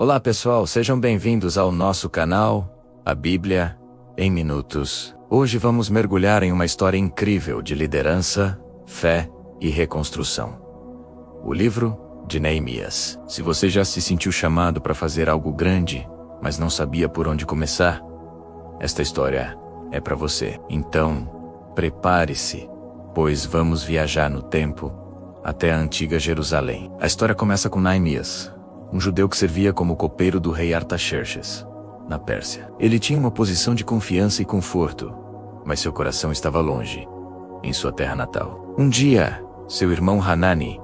Olá pessoal, sejam bem-vindos ao nosso canal, a Bíblia em Minutos. Hoje vamos mergulhar em uma história incrível de liderança, fé e reconstrução. O livro de Neemias. Se você já se sentiu chamado para fazer algo grande, mas não sabia por onde começar, esta história é para você. Então, prepare-se, pois vamos viajar no tempo até a antiga Jerusalém. A história começa com Neemias, um judeu que servia como copeiro do rei Artaxerxes, na Pérsia. Ele tinha uma posição de confiança e conforto, mas seu coração estava longe, em sua terra natal. Um dia, seu irmão Hanani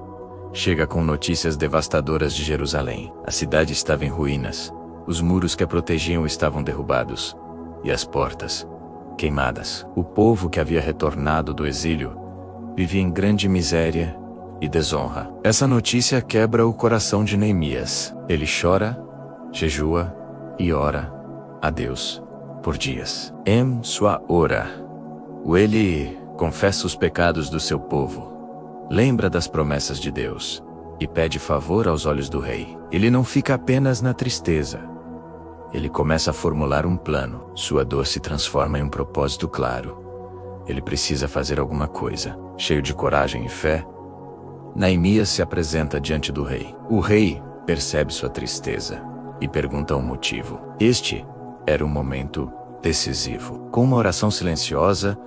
chega com notícias devastadoras de Jerusalém. A cidade estava em ruínas, os muros que a protegiam estavam derrubados, e as portas queimadas. O povo que havia retornado do exílio vivia em grande miséria e desonra. Essa notícia quebra o coração de Neemias. Ele chora, jejua e ora a Deus por dias. Em sua ora, ele confessa os pecados do seu povo, lembra das promessas de Deus e pede favor aos olhos do rei. Ele não fica apenas na tristeza. Ele começa a formular um plano. Sua dor se transforma em um propósito claro. Ele precisa fazer alguma coisa. Cheio de coragem e fé, Neemias se apresenta diante do rei. O rei percebe sua tristeza e pergunta o motivo. Este era um momento decisivo. Com uma oração silenciosa,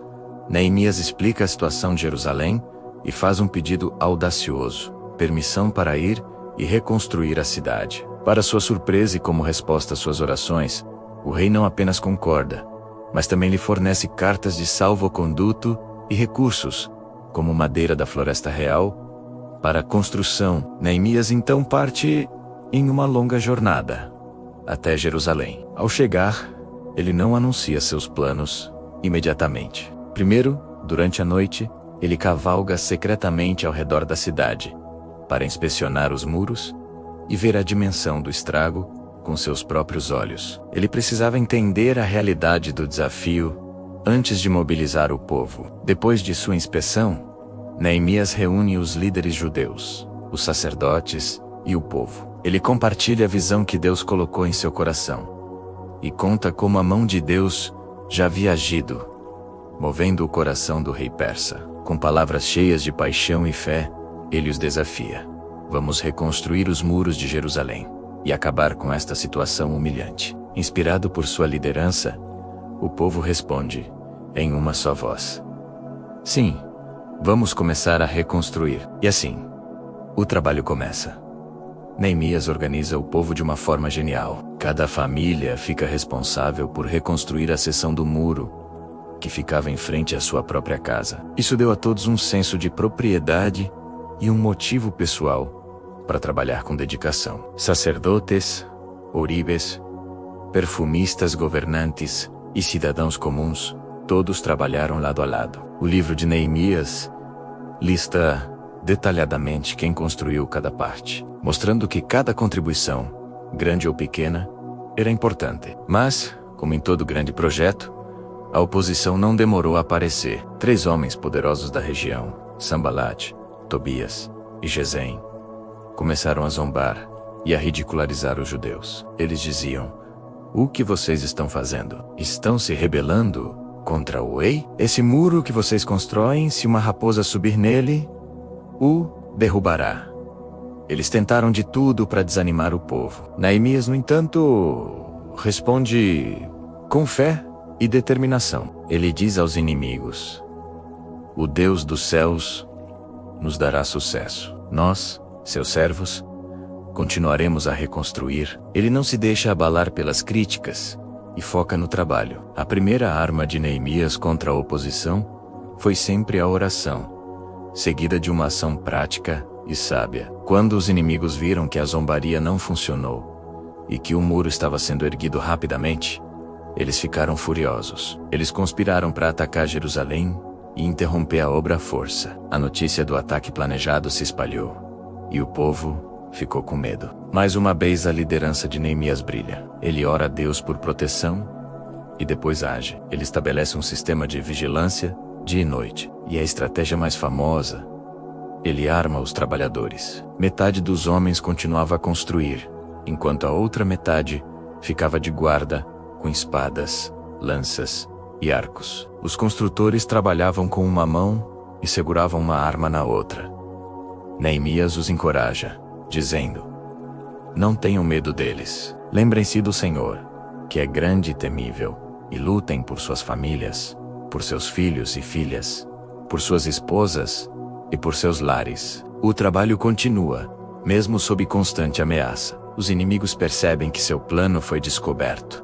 Neemias explica a situação de Jerusalém e faz um pedido audacioso: permissão para ir e reconstruir a cidade. Para sua surpresa e como resposta às suas orações, o rei não apenas concorda, mas também lhe fornece cartas de salvo-conduto e recursos, como madeira da floresta real, para a construção. Neemias então parte em uma longa jornada até Jerusalém. Ao chegar, ele não anuncia seus planos imediatamente. Primeiro, durante a noite, ele cavalga secretamente ao redor da cidade para inspecionar os muros e ver a dimensão do estrago com seus próprios olhos. Ele precisava entender a realidade do desafio antes de mobilizar o povo. Depois de sua inspeção, Neemias reúne os líderes judeus, os sacerdotes e o povo. Ele compartilha a visão que Deus colocou em seu coração e conta como a mão de Deus já havia agido, movendo o coração do rei persa. Com palavras cheias de paixão e fé, ele os desafia: vamos reconstruir os muros de Jerusalém e acabar com esta situação humilhante. Inspirado por sua liderança, o povo responde em uma só voz: sim, vamos começar a reconstruir. E assim, o trabalho começa. Neemias organiza o povo de uma forma genial. Cada família fica responsável por reconstruir a seção do muro que ficava em frente à sua própria casa. Isso deu a todos um senso de propriedade e um motivo pessoal para trabalhar com dedicação. Sacerdotes, ouribes, perfumistas, governantes e cidadãos comuns, todos trabalharam lado a lado. O livro de Neemias lista detalhadamente quem construiu cada parte, mostrando que cada contribuição, grande ou pequena, era importante. Mas, como em todo grande projeto, a oposição não demorou a aparecer. 3 homens poderosos da região, Sanbalat, Tobias e Gesem, começaram a zombar e a ridicularizar os judeus. Eles diziam: o que vocês estão fazendo? Estão se rebelando contra o rei? Esse muro que vocês constroem, se uma raposa subir nele, o derrubará. Eles tentaram de tudo para desanimar o povo. Neemias, no entanto, responde com fé e determinação. Ele diz aos inimigos: o Deus dos céus nos dará sucesso. Nós, seus servos, continuaremos a reconstruir. Ele não se deixa abalar pelas críticas e foca no trabalho. A primeira arma de Neemias contra a oposição foi sempre a oração, seguida de uma ação prática e sábia. Quando os inimigos viram que a zombaria não funcionou e que o muro estava sendo erguido rapidamente, eles ficaram furiosos. Eles conspiraram para atacar Jerusalém e interromper a obra à força. A notícia do ataque planejado se espalhou e o povo ficou com medo. Mais uma vez a liderança de Neemias brilha. Ele ora a Deus por proteção e depois age. Ele estabelece um sistema de vigilância dia e noite. E a estratégia mais famosa: ele arma os trabalhadores. Metade dos homens continuava a construir, enquanto a outra metade ficava de guarda, com espadas, lanças e arcos. Os construtores trabalhavam com uma mão e seguravam uma arma na outra. Neemias os encoraja, dizendo: não tenham medo deles. Lembrem-se do Senhor, que é grande e temível, e lutem por suas famílias, por seus filhos e filhas, por suas esposas e por seus lares. O trabalho continua, mesmo sob constante ameaça. Os inimigos percebem que seu plano foi descoberto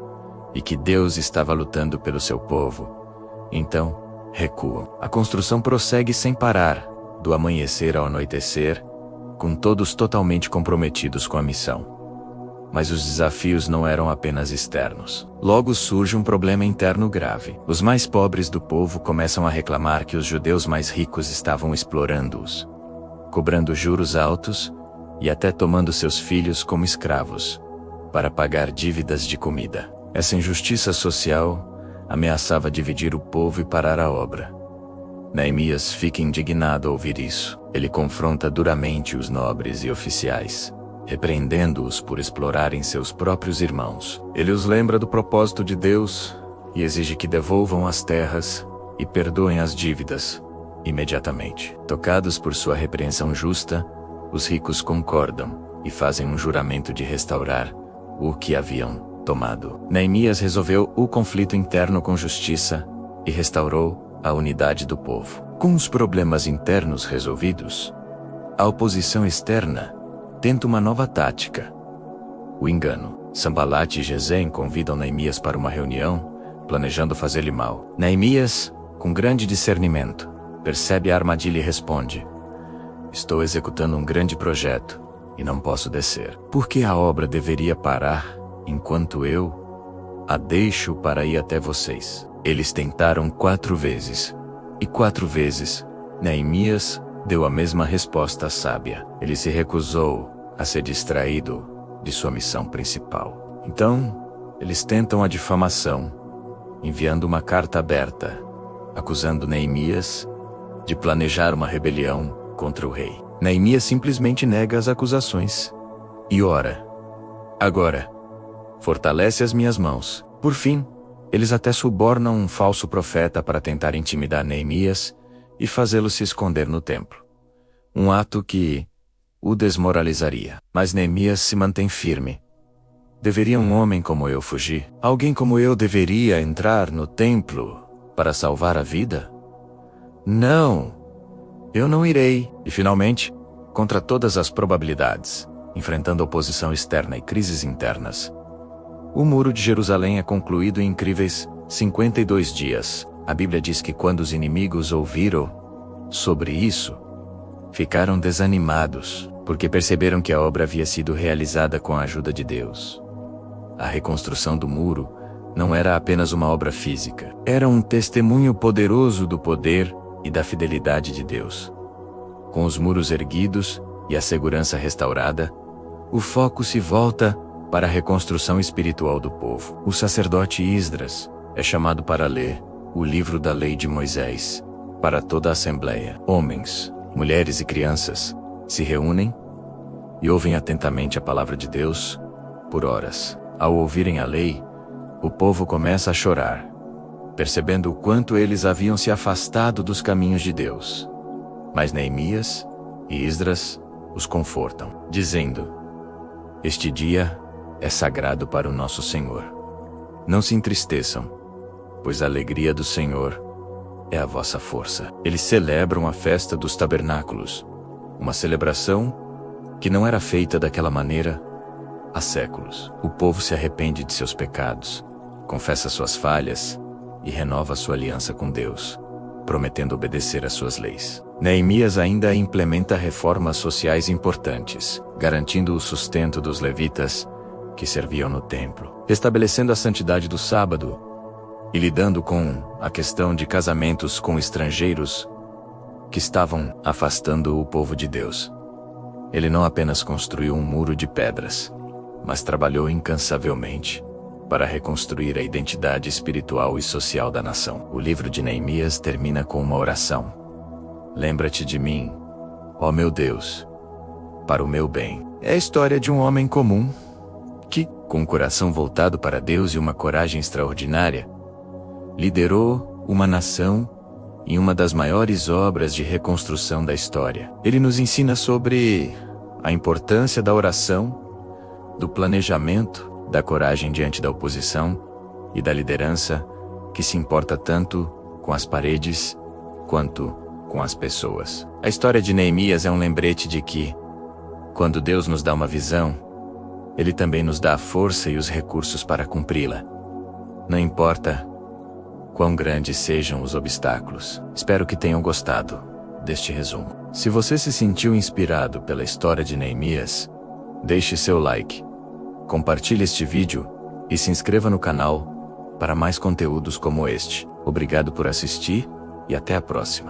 e que Deus estava lutando pelo seu povo. Então, recuam. A construção prossegue sem parar, do amanhecer ao anoitecer, com todos totalmente comprometidos com a missão. Mas os desafios não eram apenas externos. Logo surge um problema interno grave. Os mais pobres do povo começam a reclamar que os judeus mais ricos estavam explorando-os, cobrando juros altos e até tomando seus filhos como escravos, para pagar dívidas de comida. Essa injustiça social ameaçava dividir o povo e parar a obra. Neemias fica indignado ao ouvir isso. Ele confronta duramente os nobres e oficiais, repreendendo-os por explorarem seus próprios irmãos. Ele os lembra do propósito de Deus e exige que devolvam as terras e perdoem as dívidas imediatamente. Tocados por sua repreensão justa, os ricos concordam e fazem um juramento de restaurar o que haviam tomado. Neemias resolveu o conflito interno com justiça e restaurou a unidade do povo. Com os problemas internos resolvidos, a oposição externa tenta uma nova tática: o engano. Sanbalat e Gesem convidam Neemias para uma reunião, planejando fazer-lhe mal. Neemias, com grande discernimento, percebe a armadilha e responde: estou executando um grande projeto e não posso descer. Por que a obra deveria parar enquanto eu a deixo para ir até vocês? Eles tentaram 4 vezes, e 4 vezes Neemias deu a mesma resposta sábia. Ele se recusou a ser distraído de sua missão principal. Então, eles tentam a difamação, enviando uma carta aberta, acusando Neemias de planejar uma rebelião contra o rei. Neemias simplesmente nega as acusações e ora: agora, fortalece as minhas mãos. Por fim, eles até subornam um falso profeta para tentar intimidar Neemias e fazê-lo se esconder no templo. Um ato que o desmoralizaria. Mas Neemias se mantém firme. Deveria um homem como eu fugir? Alguém como eu deveria entrar no templo para salvar a vida? Não, eu não irei. E finalmente, contra todas as probabilidades, enfrentando oposição externa e crises internas, o muro de Jerusalém é concluído em incríveis 52 dias. A Bíblia diz que quando os inimigos ouviram sobre isso, ficaram desanimados, porque perceberam que a obra havia sido realizada com a ajuda de Deus. A reconstrução do muro não era apenas uma obra física, era um testemunho poderoso do poder e da fidelidade de Deus. Com os muros erguidos e a segurança restaurada, o foco se volta para a reconstrução espiritual do povo. O sacerdote Esdras é chamado para ler o livro da lei de Moisés para toda a assembleia. Homens, mulheres e crianças se reúnem e ouvem atentamente a palavra de Deus por horas. Ao ouvirem a lei, o povo começa a chorar, percebendo o quanto eles haviam se afastado dos caminhos de Deus. Mas Neemias e Esdras os confortam, dizendo: este dia é sagrado para o nosso Senhor. Não se entristeçam, pois a alegria do Senhor é a vossa força. Eles celebram a festa dos tabernáculos, uma celebração que não era feita daquela maneira há séculos. O povo se arrepende de seus pecados, confessa suas falhas e renova sua aliança com Deus, prometendo obedecer às suas leis. Neemias ainda implementa reformas sociais importantes, garantindo o sustento dos levitas que serviam no templo, estabelecendo a santidade do sábado e lidando com a questão de casamentos com estrangeiros que estavam afastando o povo de Deus. Ele não apenas construiu um muro de pedras, mas trabalhou incansavelmente para reconstruir a identidade espiritual e social da nação. O livro de Neemias termina com uma oração: lembra-te de mim, ó meu Deus, para o meu bem. É a história de um homem comum, com um coração voltado para Deus e uma coragem extraordinária, liderou uma nação em uma das maiores obras de reconstrução da história. Ele nos ensina sobre a importância da oração, do planejamento, da coragem diante da oposição e da liderança que se importa tanto com as paredes quanto com as pessoas. A história de Neemias é um lembrete de que, quando Deus nos dá uma visão, Ele também nos dá a força e os recursos para cumpri-la. Não importa quão grandes sejam os obstáculos. Espero que tenham gostado deste resumo. Se você se sentiu inspirado pela história de Neemias, deixe seu like, compartilhe este vídeo e se inscreva no canal para mais conteúdos como este. Obrigado por assistir e até a próxima.